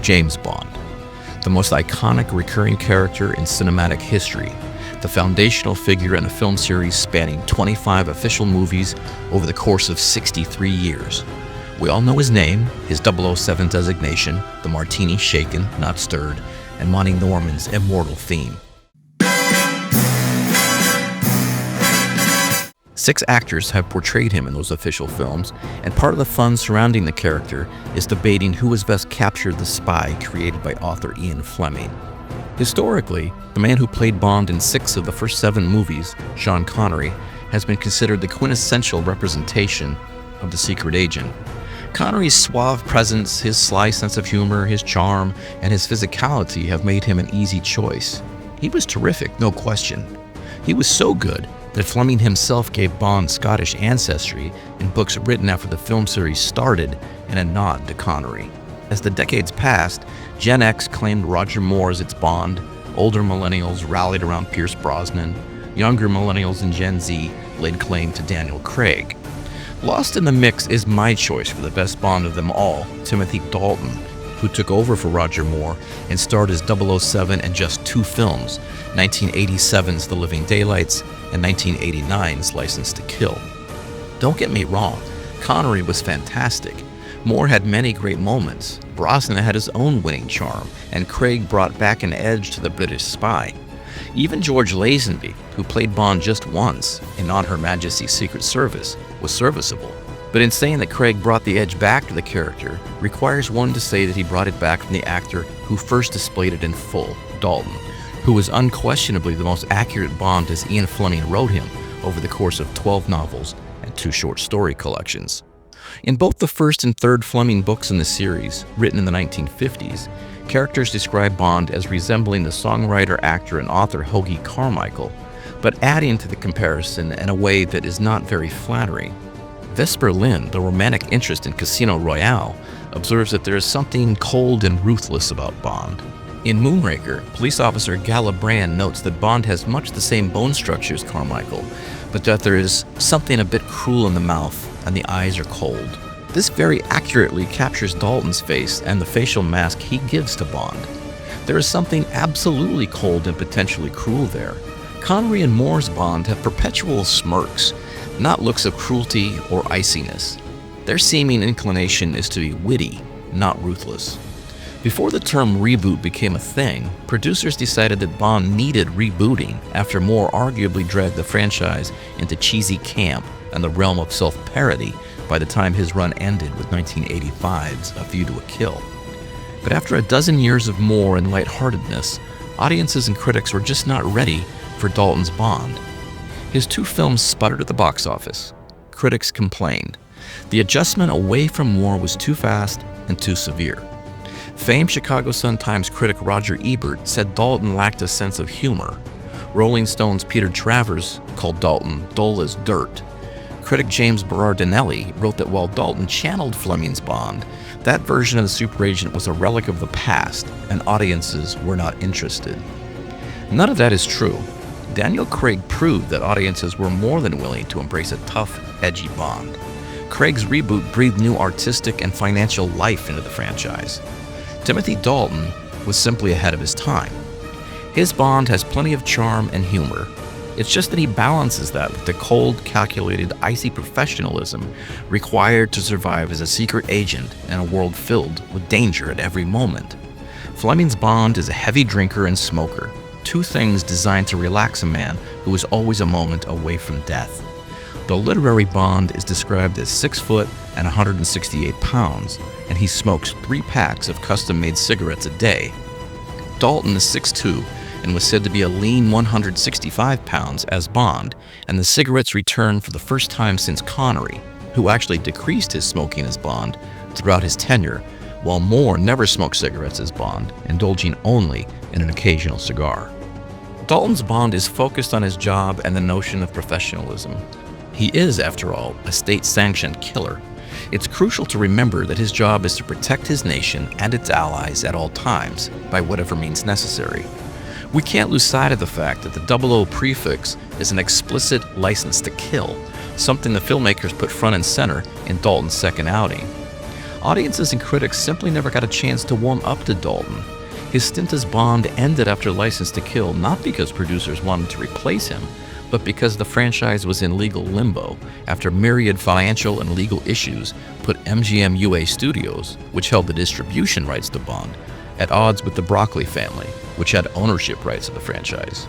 James Bond, the most iconic recurring character in cinematic history, the foundational figure in a film series spanning 25 official movies over the course of 63 years. We all know his name, his 007 designation, the martini shaken, not stirred, and Monty Norman's immortal theme. 6 actors have portrayed him in those official films, and part of the fun surrounding the character is debating who has best captured the spy created by author Ian Fleming. Historically, the man who played Bond in 6 of the first 7 movies, Sean Connery, has been considered the quintessential representation of the secret agent. Connery's suave presence, his sly sense of humor, his charm, and his physicality have made him an easy choice. He was terrific, no question. He was so good that Fleming himself gave Bond Scottish ancestry in books written after the film series started in a nod to Connery. As the decades passed, Gen X claimed Roger Moore as its Bond, older millennials rallied around Pierce Brosnan, younger millennials and Gen Z laid claim to Daniel Craig. Lost in the mix is my choice for the best Bond of them all, Timothy Dalton, who took over for Roger Moore and starred as 007 in just 2 films, 1987's The Living Daylights and 1989's License to Kill. Don't get me wrong, Connery was fantastic. Moore had many great moments. Brosnan had his own winning charm, and Craig brought back an edge to the British spy. Even George Lazenby, who played Bond just once in On Her Majesty's Secret Service, was serviceable. But in saying that Craig brought the edge back to the character requires one to say that he brought it back from the actor who first displayed it in full, Dalton, who was unquestionably the most accurate Bond as Ian Fleming wrote him over the course of 12 novels and 2 short story collections. In both the first and third Fleming books in the series, written in the 1950s, characters describe Bond as resembling the songwriter, actor, and author Hoagy Carmichael, but adding to the comparison in a way that is not very flattering. Vesper Lynd, the romantic interest in Casino Royale, observes that there is something cold and ruthless about Bond. In Moonraker, police officer Gala Brand notes that Bond has much the same bone structure as Carmichael, but that there is something a bit cruel in the mouth and the eyes are cold. This very accurately captures Dalton's face and the facial mask he gives to Bond. There is something absolutely cold and potentially cruel there. Connery and Moore's Bond have perpetual smirks, not looks of cruelty or iciness. Their seeming inclination is to be witty, not ruthless. Before the term reboot became a thing, producers decided that Bond needed rebooting after Moore arguably dragged the franchise into cheesy camp and the realm of self-parody by the time his run ended with 1985's A View to a Kill. But after a dozen years of Moore and lightheartedness, audiences and critics were just not ready for Dalton's Bond. His 2 films sputtered at the box office. Critics complained. The adjustment away from Moore was too fast and too severe. Famed Chicago Sun-Times critic Roger Ebert said Dalton lacked a sense of humor. Rolling Stone's Peter Travers called Dalton dull as dirt. Critic James Berardinelli wrote that while Dalton channeled Fleming's Bond, that version of the super agent was a relic of the past, and audiences were not interested. None of that is true. Daniel Craig proved that audiences were more than willing to embrace a tough, edgy Bond. Craig's reboot breathed new artistic and financial life into the franchise. Timothy Dalton was simply ahead of his time. His Bond has plenty of charm and humor. It's just that he balances that with the cold, calculated, icy professionalism required to survive as a secret agent in a world filled with danger at every moment. Fleming's Bond is a heavy drinker and smoker, 2 things designed to relax a man who is always a moment away from death. The literary Bond is described as 6 foot and 168 pounds, and he smokes 3 packs of custom-made cigarettes a day. Dalton is 6'2", and was said to be a lean 165 pounds as Bond, and the cigarettes returned for the first time since Connery, who actually decreased his smoking as Bond throughout his tenure, while Moore never smoked cigarettes as Bond, indulging only in an occasional cigar. Dalton's Bond is focused on his job and the notion of professionalism. He is, after all, a state-sanctioned killer. It's crucial to remember that his job is to protect his nation and its allies at all times, by whatever means necessary. We can't lose sight of the fact that the 00 prefix is an explicit license to kill, something the filmmakers put front and center in Dalton's second outing. Audiences and critics simply never got a chance to warm up to Dalton. His stint as Bond ended after License to Kill not because producers wanted to replace him, but because the franchise was in legal limbo after myriad financial and legal issues put MGM UA Studios, which held the distribution rights to Bond, at odds with the Broccoli family, which had ownership rights of the franchise.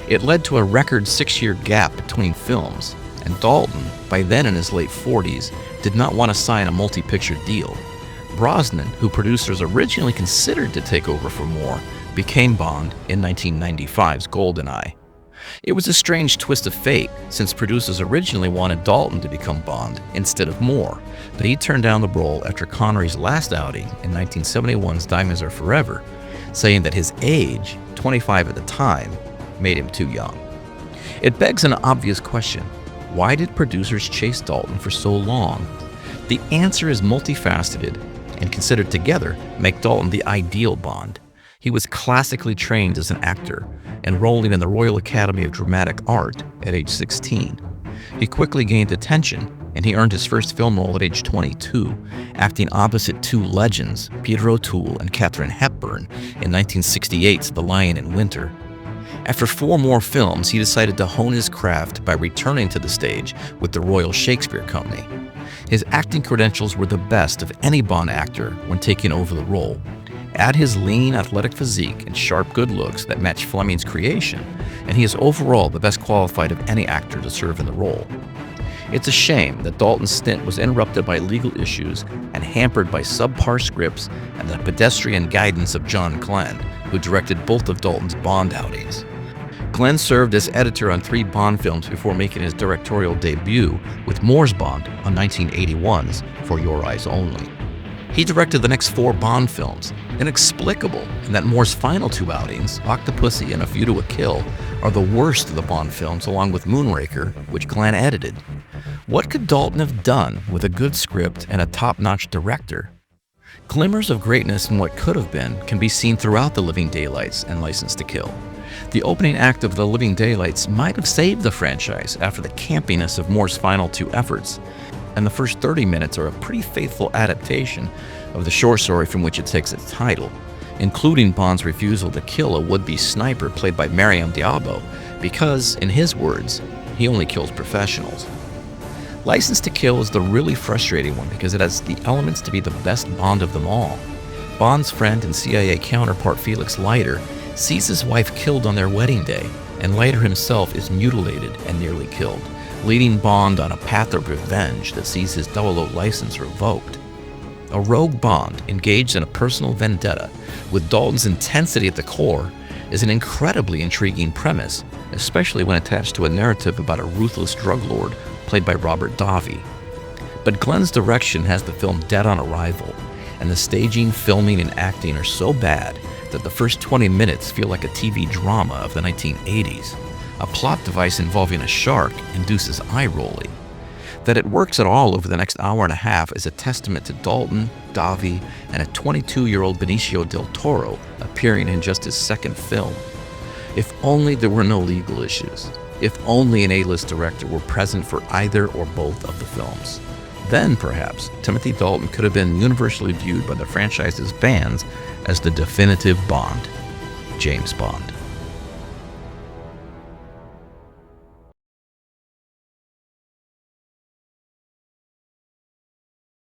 It led to a record 6-year gap between films, and Dalton, by then in his late 40s, did not want to sign a multi-picture deal. Brosnan, who producers originally considered to take over for Moore, became Bond in 1995's GoldenEye. It was a strange twist of fate, since producers originally wanted Dalton to become Bond instead of Moore, but he turned down the role after Connery's last outing in 1971's Diamonds Are Forever, saying that his age, 25 at the time, made him too young. It begs an obvious question: why did producers chase Dalton for so long? The answer is multifaceted, and considered together make Dalton the ideal Bond. He was classically trained as an actor, enrolling in the Royal Academy of Dramatic Art at age 16. He quickly gained attention, and he earned his first film role at age 22, acting opposite two legends, Peter O'Toole and Katharine Hepburn, in 1968's The Lion in Winter. After 4 more films, he decided to hone his craft by returning to the stage with the Royal Shakespeare Company. His acting credentials were the best of any Bond actor when taking over the role. Add his lean, athletic physique and sharp good looks that match Fleming's creation, and he is overall the best qualified of any actor to serve in the role. It's a shame that Dalton's stint was interrupted by legal issues and hampered by subpar scripts and the pedestrian guidance of John Glenn, who directed both of Dalton's Bond outings. Glenn served as editor on 3 Bond films before making his directorial debut with Moore's Bond on 1981's For Your Eyes Only. He directed the next 4 Bond films, inexplicable in that Moore's final 2 outings, Octopussy and A View to a Kill, are the worst of the Bond films along with Moonraker, which Glenn edited. What could Dalton have done with a good script and a top-notch director? Glimmers of greatness in what could have been can be seen throughout The Living Daylights and License to Kill. The opening act of The Living Daylights might have saved the franchise after the campiness of Moore's final 2 efforts, and the first 30 minutes are a pretty faithful adaptation of the short story from which it takes its title, including Bond's refusal to kill a would-be sniper played by Mariam Diabo because, in his words, he only kills professionals. License to Kill is the really frustrating one because it has the elements to be the best Bond of them all. Bond's friend and CIA counterpart Felix Leiter sees his wife killed on their wedding day, and Leiter himself is mutilated and nearly killed, leading Bond on a path of revenge that sees his 00 license revoked. A rogue Bond engaged in a personal vendetta with Dalton's intensity at the core is an incredibly intriguing premise, especially when attached to a narrative about a ruthless drug lord played by Robert Davi. But Glenn's direction has the film dead on arrival, and the staging, filming, and acting are so bad that the first 20 minutes feel like a TV drama of the 1980s. A plot device involving a shark induces eye-rolling. That it works at all over the next hour and a half is a testament to Dalton, Davi, and a 22-year-old Benicio del Toro appearing in just his second film. If only there were no legal issues. If only an A-list director were present for either or both of the films. Then, perhaps, Timothy Dalton could have been universally viewed by the franchise's fans as the definitive Bond, James Bond.